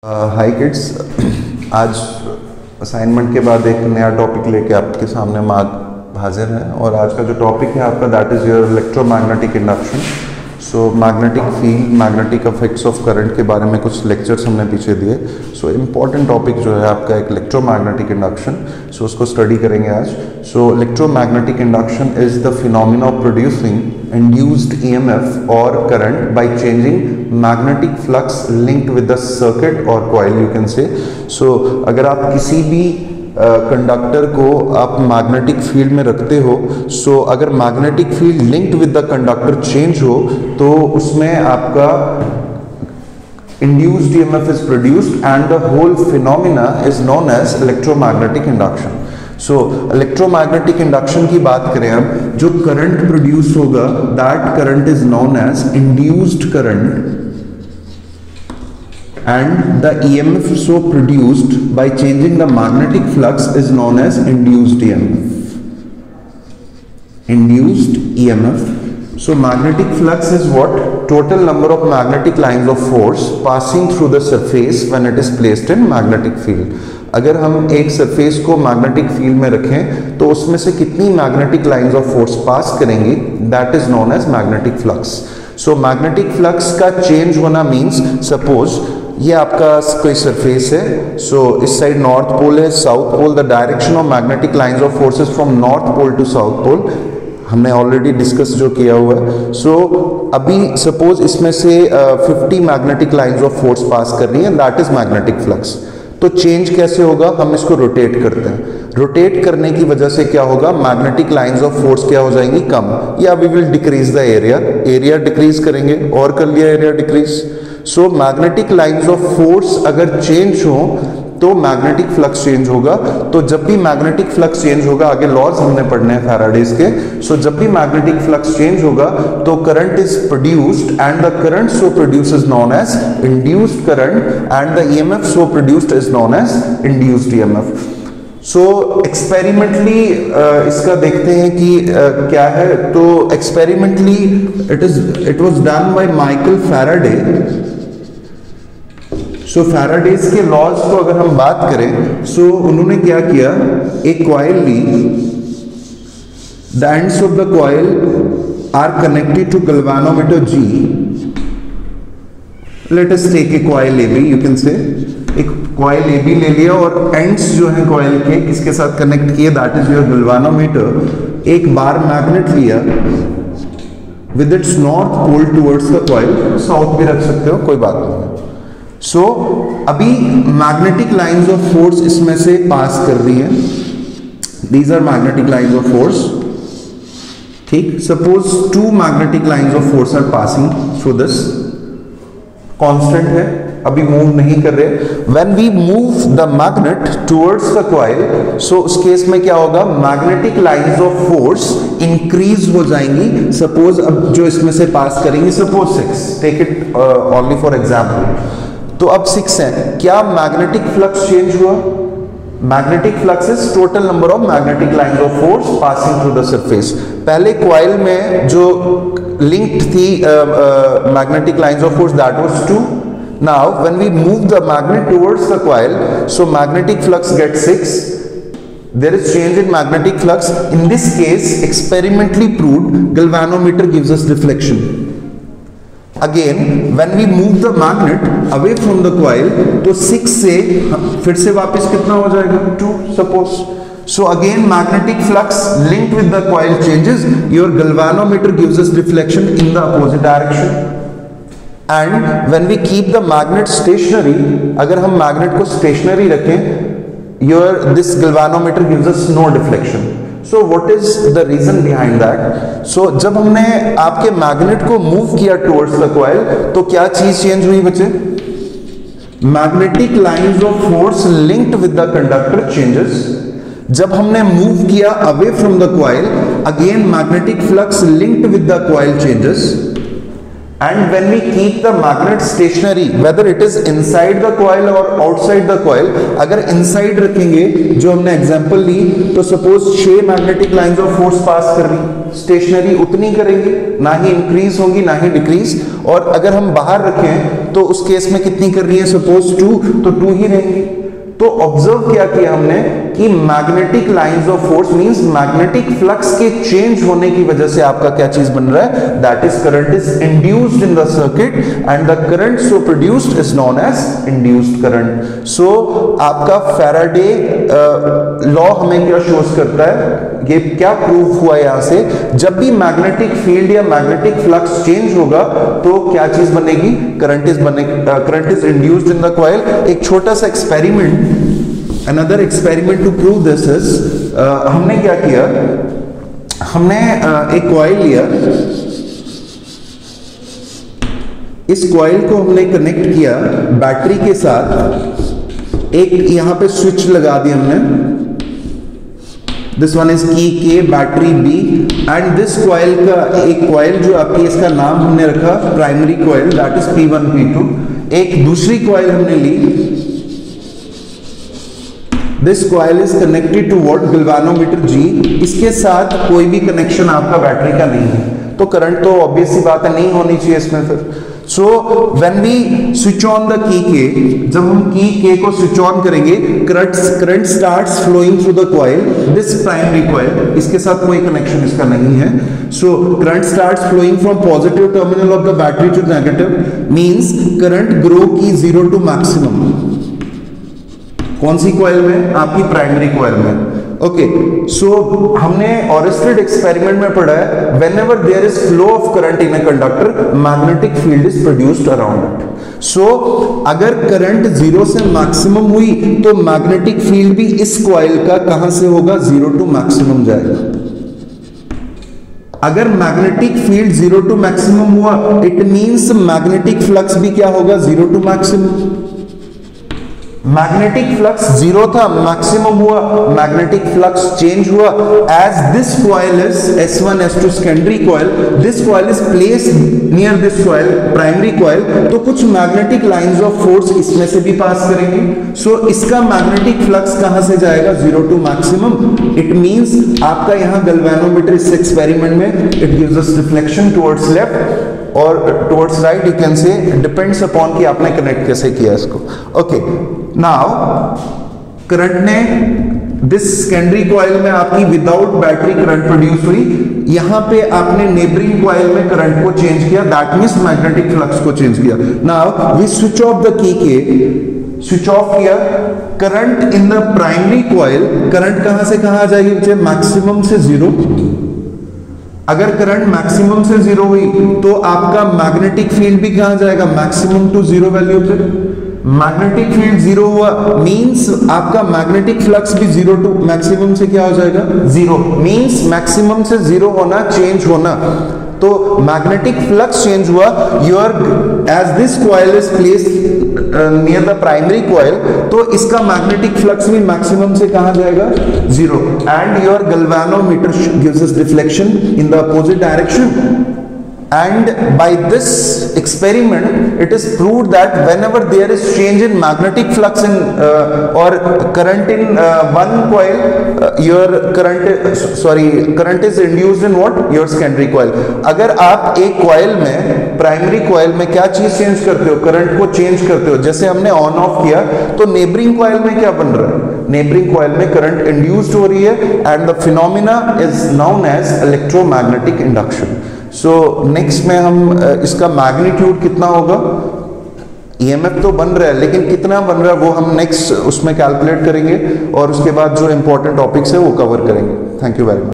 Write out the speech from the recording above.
हाय kids, आज assignment के बाद एक नया टॉपिक लेके आपके सामने हम आज हाजिर हैं। और आज का जो टॉपिक है आपका that is your electromagnetic induction. So magnetic field, magnetic effects of current के बारे में कुछ लेक्चर्स हमने पीछे दिए। सो इम्पॉर्टेंट टॉपिक जो है आपका एक इलेक्ट्रोमैग्नेटिक इंडक्शन। सो उसको स्टडी करेंगे आज। So electromagnetic induction is the phenomena of producing induced EMF or current by changing magnetic flux linked with the circuit or coil, you can say. So अगर आप किसी भी कंडक्टर को आप मैग्नेटिक फील्ड में रखते हो, सो अगर magnetic field linked with the conductor change हो तो उसमें आपका induced EMF is produced and the whole phenomena is known as electromagnetic induction. So electromagnetic induction की बात करें हम, जो करंट प्रोड्यूस होगा that current is known as induced current and the EMF so produced by changing the magnetic flux is known as induced EMF. Induced EMF. So magnetic flux is what? Total number of magnetic lines of force passing through the surface when it is placed in magnetic field. अगर हम एक surface को magnetic field में रखें तो उसमें से कितनी magnetic lines of force pass करेंगी, that is known as magnetic flux. So magnetic flux का चेंज होना मींस, सपोज ये आपका कोई सरफेस है, सो इस साइड नॉर्थ पोल है, south pole, the direction of magnetic lines of forces from north pole to south pole हमने already discuss जो किया हुआ है. सो अभी सपोज इसमें से 50 magnetic lines of force pass कर रही है, दैट इज मैग्नेटिक फ्लक्स. तो चेंज कैसे होगा, हम इसको रोटेट करते हैं. रोटेट करने की वजह से क्या होगा, मैग्नेटिक लाइंस ऑफ फोर्स क्या हो जाएंगी, कम, या we will decrease the area. Area decrease करेंगे और कर लिया area decrease. So magnetic lines of force अगर चेंज हो तो मैग्नेटिक फ्लक्स चेंज होगा. तो जब भी मैग्नेटिक फ्लक्स चेंज होगा, आगे लॉज हमने पढ़ने हैं फैराडेज के. सो जब भी मैग्नेटिक फ्लक्स चेंज होगा तो current is produced and the current so produced is known as induced current and the EMF so produced is known as induced EMF. So experimentally इसका देखते हैं कि क्या है. तो experimentally it was done by Michael Faraday. So Faraday's के laws को अगर हम बात करें, सो उन्होंने क्या किया, एक कॉइल ली, the ends of the coil are connected to galvanometer G. Let us take a coil AB, you can say एक कॉइल AB ले लिया और एंड्स जो है कॉइल के किसके साथ कनेक्ट किए, दैट इज योर गैल्वेनोमीटर. एक बार मैग्नेट लिया with its north pole towards the coil, south भी रख सकते हो, कोई बात नहीं. सो अभी मैग्नेटिक लाइंस ऑफ फोर्स इसमें से पास कर रही है. These are magnetic lines of force. ठीक, suppose 2 magnetic lines of force are passing through this. Constant है, अभी मूव नहीं कर रहे. When we move the magnet towards the coil, so उस केस में क्या होगा, magnetic lines of force increase हो जाएंगी. सपोज अब जो इसमें से पास करेंगी, suppose 6, take it only for example. तो अब 6 है, क्या मैग्नेटिक फ्लक्स चेंज हुआ? Magnetic flux is total number of magnetic lines of force passing through the surface. पहले कॉइल में जो लिंक्ड थी magnetic lines of force, that was 2. Now when we move the magnet towards the coil, so magnetic flux get 6. there is change in magnetic flux. In this case, experimentally proved, galvanometer gives us deflection. Again, when we move the magnet away from the coil, तो 6 से फिर से वापस कितना हो जाएगा, 2 suppose. So again magnetic flux linked with the coil changes. Your galvanometer gives us deflection in the opposite direction. And when we keep the magnet stationary, अगर हम magnet को stationary रखें, this galvanometer gives us no deflection. So what is the reason behind that? So जब हमने आपके magnet को move किया towards the coil, तो क्या चीज चेंज हुई बच्चे, magnetic lines of force linked with the conductor changes. जब हमने मूव किया away from the coil, again magnetic flux linked with the coil changes. And when we keep the magnet stationary, whether it is inside the coil or outside the coil, अगर inside रखेंगे, जो हमने example ली, तो suppose 6 magnetic lines of force pass कर रही, stationery उतनी करेंगी, ना ही इंक्रीज होंगी ना ही डिक्रीज। और अगर हम बाहर रखें तो उस केस में कितनी कर रही है, सपोज 2, तो 2 ही रहेंगी। तो ऑब्जर्व क्या किया हमने कि magnetic lines of force means magnetic flux के चेंज होने की वजह से आपका क्या चीज बन रहा है, that is current is induced in the circuit and the current so produced is known as induced current. So आपका फैराडे लॉ हमें क्या शोज करता है, ये क्या प्रूव हुआ यहां से, जब भी मैग्नेटिक फील्ड या मैग्नेटिक फ्लक्स चेंज होगा तो क्या चीज बनेगी, current is induced in the coil. एक छोटा सा experiment, another experiment to prove this is, हमने क्या किया, हमने एक कॉइल लिया, इस कॉइल को हमने कनेक्ट किया बैटरी के साथ, एक यहां पे स्विच लगा दिया हमने, this one is key K battery B, and this coil का एक कॉइल जो आपकी, इसका नाम हमने रखा primary coil, that is P1 P2। एक दूसरी कॉइल हमने ली, this coil is connected to what, galvanometer G, इसके साथ कोई भी कनेक्शन आपका बैटरी का नहीं है, तो करंट तो ऑब्वियस सी बात है नहीं होनी चाहिए इसमें फिर। So when we switch on the key K, जब हम की के को स्विच ऑन करेंगे, current starts flowing through the coil, this primary coil, इसके साथ कोई कनेक्शन इसका नहीं है। So current starts flowing from positive terminal of the battery to negative, means current grow की 0 टू मैक्सिमम, कौन सी कॉइल में, आपकी प्राइमरी कॉइल में। ओके, सो हमने ऑरिस्टेड एक्सपेरिमेंट में पढ़ा है, whenever there is flow of current in a conductor, magnetic field is produced around it. So अगर करंट 0 से मैक्सिमम हुई तो मैग्नेटिक फील्ड भी इस कॉइल का कहां से होगा, 0 टू मैक्सिमम जाएगा। अगर मैग्नेटिक फील्ड 0 टू मैक्सिमम हुआ, इट मींस मैग्नेटिक फ्लक्स भी क्या होगा, 0 टू मैक्सिमम। मैग्नेटिक फ्लक्स 0 था, मैक्सिमम हुआ, मैग्नेटिक फ्लक्स चेंज हुआ, as this coil is S1 S2 secondary coil, this coil is placed near this coil primary coil, तो कुछ magnetic lines of force इसमें से भी पास करेंगे। सो इसका मैग्नेटिक फ्लक्स कहां से जाएगा, 0 टू मैक्सिमम। इट मींस आपका यहां गैल्वेनोमीटर इस एक्सपेरिमेंट में it gives us deflection towards left और towards right, you can say, depends upon कि आपने कनेक्ट कैसे किया इसको। ओके, नाउ करंट ने दिस सेकेंडरी कॉइल में आपकी विदाउट बैटरी करंट प्रोड्यूस हुई, यहां पे आपने नेबरिंग कॉइल में करंट को चेंज किया, दैट मींस मैग्नेटिक फ्लक्स को चेंज किया। Now we switch off the key K, switch off किया, current in the primary coil, current कहां से कहां आ जाएगी, मैक्सिमम से 0। अगर करंट मैक्सिमम से 0 हुई तो आपका मैग्नेटिक फील्ड भी कहां जाएगा, मैक्सिमम टू 0 वैल्यू पे। मैग्नेटिक फील्ड 0 हुआ मींस आपका मैग्नेटिक फ्लक्स भी 0 टू मैक्सिमम से क्या हो जाएगा, 0, मींस मैक्सिमम से 0 होना, चेंज होना। तो मैग्नेटिक फ्लक्स चेंज हुआ, your age this coil is placed near the primary coil, तो इसका मैग्नेटिक फ्लक्स भी मैक्सिमम से कहां जाएगा, 0, and your galvanometer gives us deflection in the opposite direction. And by this experiment it is proved that whenever there is change in magnetic flux in or current in one coil, your current is induced in what, your secondary coil। अगर आप एक coil में, primary coil में क्या चीज change करते हो, current को चेंज करते हो, जैसे हमने ऑन ऑफ किया तो नेबरिंग coil में क्या बन रहा है, नेबरिंग coil में करंट इंड्यूस्ड हो रही है, and the phenomena is known as electromagnetic induction. So next में हम इसका मैग्नीट्यूड कितना होगा, ईएमएफ तो बन रहा है लेकिन कितना बन रहा है वो हम नेक्स्ट उसमें कैलकुलेट करेंगे, और उसके बाद जो इंपॉर्टेंट टॉपिक्स है वो कवर करेंगे। Thank you very much.